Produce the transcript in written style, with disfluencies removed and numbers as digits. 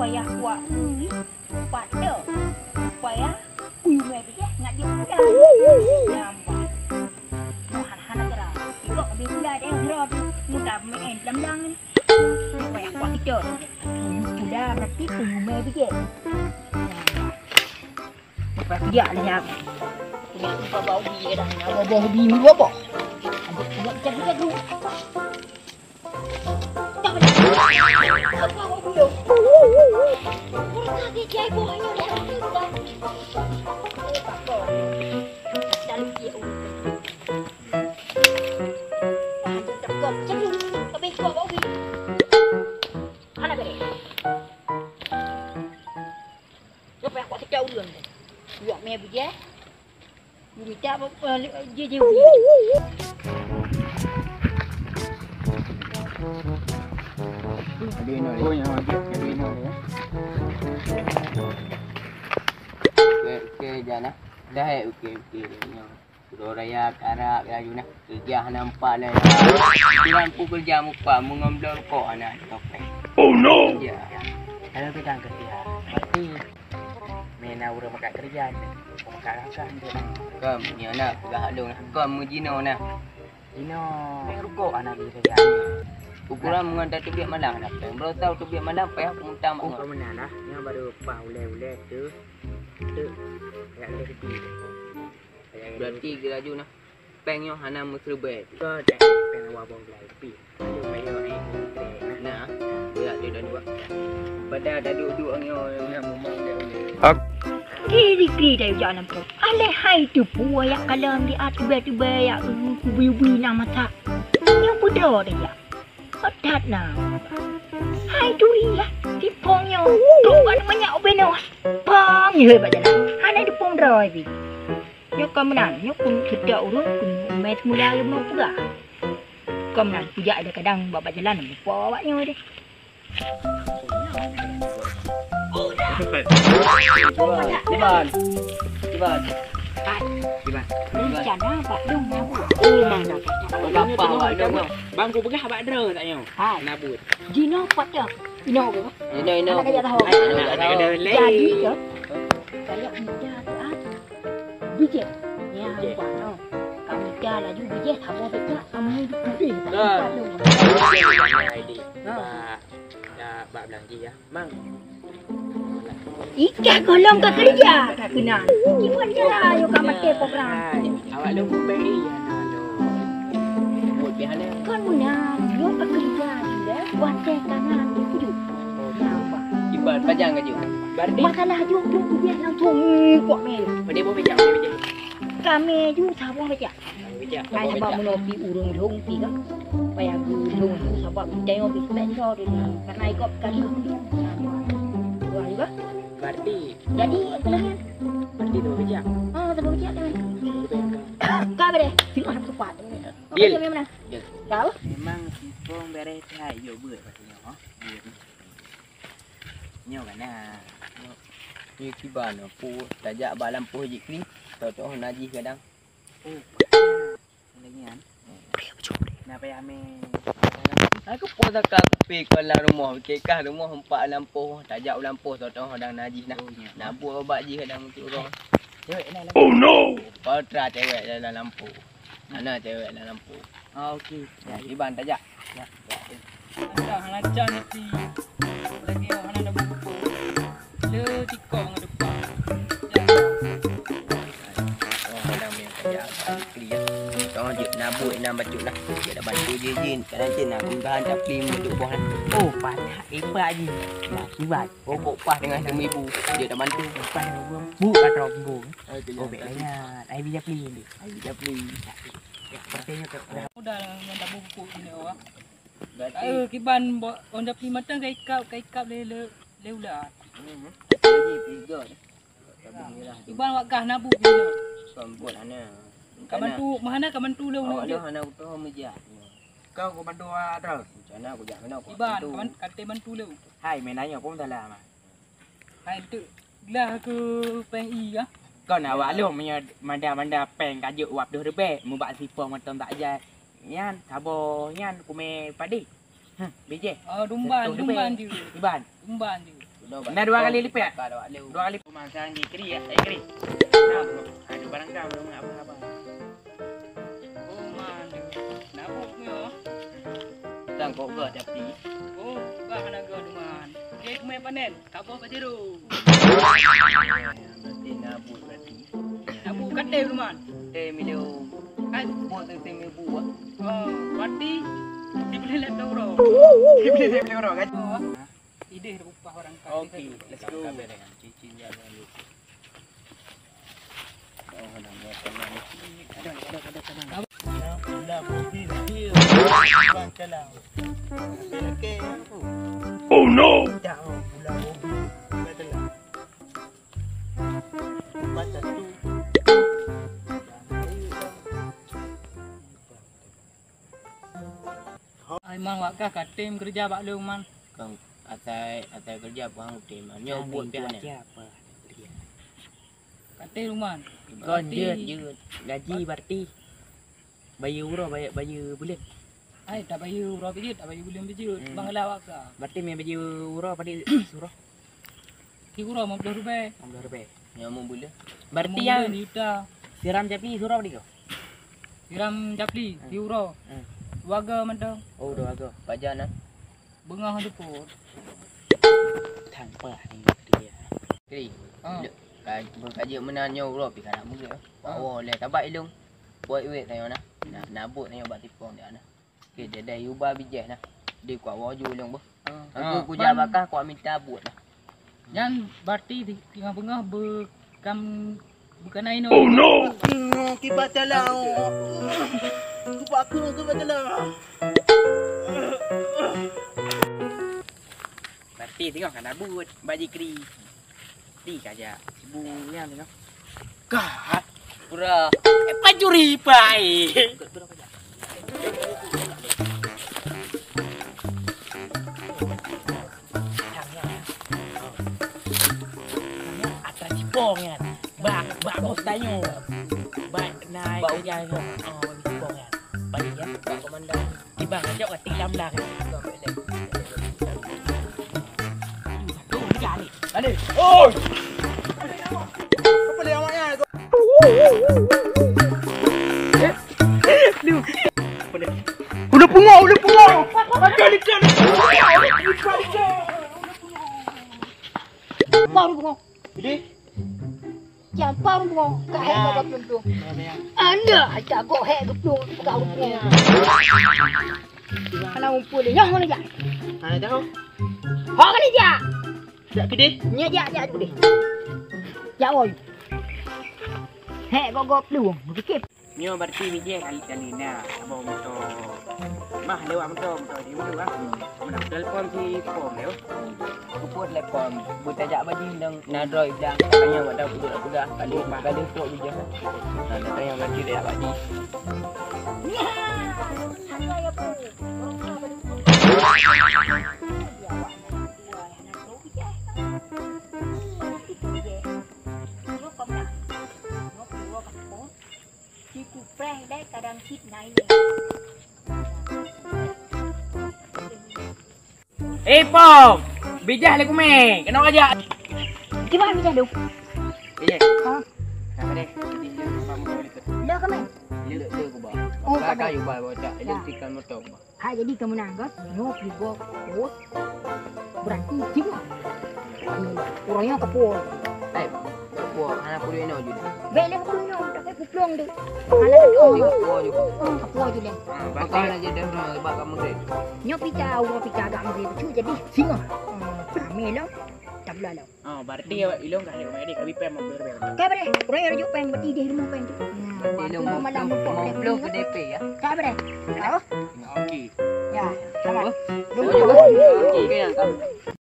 payah kuat. Pada. Payah. Uyu dia ngat dia dah. Nampak. Mohan aja. Kok dia pula dia drop. Mudah main lamlang ni. Payah kuat kita. Udah berarti uyu dia. Lepas dia lah ya. Dia bawa hobi dah. Bawa hobi ni apa? Buat macam tu. Apa hobi tu? Orang dia jai bohnya dah. Dalam dia. Cakap macam tu. Tapi kau bawa hobi. Mana beri? Siapa yang kuat kecau dulu ni? Buat meh bijak. Bijak apa je. Okey jangan dah okey sudah raya karak ya Yuna kerja nampak lah lampu kerja muka mengambil kok anak topeng. Oh no. Ya kalau kita kerja pasti main aura makan kerja makan rakan dia kam ni anak gah dong kam mujino nah Dino ruko anak dia ukuran mengantar tu biar malam nak baru tahu tu biar malam payah aku minta mak Kau mana lah yang baru pau ule tu ya le di berarti geraju nah peng yo hana musrebe ko dak peng wa bong lai pi ayo nah berat dia dah dua pada dah duduk yo yang memang dia Kiri dah jangan nampak. Aleh hai tu puaya kalam di atu-atu ya kubi-kubi nama tak. Yang pudra dia. Odat na. Hai tu ya. Di pongnya. Tuan banyak obenos. Pong ye baca lah. Hana di pong droi bi. Yo kemenan, yo pun tidak urut pun met mula yo mau pula. Kemenan pijak ada kadang bawa jalan bawanya deh. Ciban. Rencana Pak Dong nabut. mana Apa awak dong? bang ku pegah abak dera tak nyo Ha, nabut Gino patah. Gino ke? Ini. Anak kaya tahu. ada le Jadi ke? Kayak bija tu ah. Bija. Ya, buat no. Kami jalan juga bija sama bija kami di kubi. bak belanja ya bang Ikan golong ke kerja tak kenal. Gimana lah yo kamate program. awak lu beri ya nalo buat bihan Kan menang, yo ke kerja juga. Buat kanan itu. Nampak. Ciban panjang ke ju? berarti Masalah yo tu bija langsung kuat me. dia boleh becak boleh becak Kami ju sabang beja. becak Ai sabab menopi urung dhong pi kan. Payah gu dhong sabab tengok pi sponsor dia. Karena ikut kali gunung. Wah juga. berarti Jadi kelengah. berarti tu becak Oh, sabang beja kan. Kau bere, sini ada cepat. Deal. Okey, mana? Kau? memang sipong beres hai yo buat patutnya ha nyo kana Ni Ciban pu tajak bak lampu je kri. Tahu najis kadang. oh lagi kan nak payah ame Aku pun takkan aku pergi ke dalam rumah. Kekah rumah empat lampu. Tajak lampu tahu kadang najis dah. Nak buat obat je kadang untuk orang. cewek nak Oh no. Patra cewek dalam lampu. Mana cewek dalam lampu. okey Ya, Ciban tajak. ya Dah halacan nanti. Lagi orang ada buku. Le tikok dengan depan. Oh, kadang main tajak. Kri ya. Kau je nak buat nak bacuk lah. Dia dah bantu je jin. Kadang je nak unggahan tak film untuk bawah lah. oh panah hebat je nak kibat Pokok pas dengan RM1,000. Dia dah bantu. depan rumah bu kat rombong oh baik Okey. ingat ai bija beli ni Ayo dah beli. pertanya ke Udah dengan dah buku ni orang. Berarti Kiban on dah pergi matang kai kap le ular. jadi tiga ni. Tapi lah. Kiban wak gah nabu bina. Kau buat mana? Kaman tu mana kaman tu le Awak ular. dah hana utah meja. kau ko bantu ada Macam mana aku jangan kena aku. Kiban kaman kate bantu le. hai main nanya pun tak lama Hai tu lah ke peng i ah. kau nak awak lu punya manda peng kajuk wap dah rebe mu bak sipong matam tak jai yan sabo yan ku me padi beje Dumban je. iban Dumban je. Nah, 2 kali lipat. Kalau ada 2 kali pemasaran di kiri ya. Kiri. Nah, ada barang kau belum apa-apa. Oh man. Nabuk yo. tang kok gak tapi. Oh, ba kana go duman. Kek me panen. Kapo pa jero. Berarti nabut berarti. Nabuk kate duman. Teh milio. Ai, Buat teh milio buat. oh, berarti dibeli laptop bro. Beli orang kan. Oh, ide rupa orang kaya. Oke, let's go. Kabel dengan cincin jangan lupa. Oh, nak buat tenang. Ada. Dah mobil dia. Bang calang. Okey. Oh no! Dah pula mobil. Betul. Baca tu. Ai man wak ka tim kerja bak lu man. Kang atai kerja pang tim. Nyo buat pian. Apa? Kate luman. Kon je gaji berarti. Bayu euro bayu bulan. Ai tak bayu bro biji tak bayu bulim biji. Bang lawak ka. Berarti me baju euro pada suruh Ki bro 50 rupiah. 60 rupiah. Nyo mau boleh. Berarti yang Nita. siram japi suruh pada kau. Siram japli euro. Waga mentang. Oh, dah agak. Pajan ah. Bengah depot. Tanpa ni dia. Kiri. Ah. Kaji menanyo bro pi kana boleh. Wow, le tabak ilung. Buat wait tayo na. Nabut tayo bat tipong dia na. Okey, dia dah ubah bijah na. Dia kuat waju ilung bo. Aku kuja bakah kuat minta buat na. Yang berarti di tengah bengah bukan aino. Oh no! Kibat dalam. Kupak aku kibat dalam. Berarti tengok kan abut baju keri. Di kaja ibunya tengok. Kah, Pura. pajuri pai. Atas cipong kan. Bak bos tanyo. Bak naik kerja kan. Oh, cipong kan. Balik ya, Pak Komandan. Tiba ngajak kat tilam lah kan. Satu tiga ni. Ada. Oh! Apa dia awaknya? Udah pungo! Baru bungo. Jangan baru bungo. Kahit na gaplong to. Anda, jago hek gaplong. Kau bungo. Kana umpul dia. Yang mana dia? Ana tahu. Hok ni dia. Tak gede. Nya dia tu deh. Ya oi. Hek kau gaplong. Berfikir. Nyo berarti bijak kali na. Abang motor. Mah lewat motor di dulu ah. Mana telefon si pom leo. Aku buat lepon. Buat ajak baju dan nadroi bilang. Tanya buat dah budak-budak. Kali untuk bijak. Nah, tanya baju dia baju. Ya. Saya ya pu. Kadang kit naik. Pom. Bijak lah kume. Kena aja. Gimana bisa lu? Bijak. Hah? Apa deh? Jadi lu kamu boleh ikut. Dah kemana? Dia aku bawa. Oh, Kakak kadang. you bawa bocah elektrikan motor. Ha, jadi kamu nanggap, nyok juga, oh, berarti cuma. Orangnya kapur. Eh, aku anak kuliah ni juga. Bela kapur nyok, tak kayak puplong tu. Anak kapur. Kapur juga. Kapur tu deh. Makan aja dah sebab kamu deh. Nyok pica agak mesti tu jadi singa. Kami lah, tak boleh lah. Oh, berarti ilong kan ilong dia kami pem mobil bel. Kau boleh, orang yang rujuk pen berarti dia rumah pen tu. Dia mau blok ke DP ya. Kau boleh, tahu? Okey. Ya, sama. Okey, kan.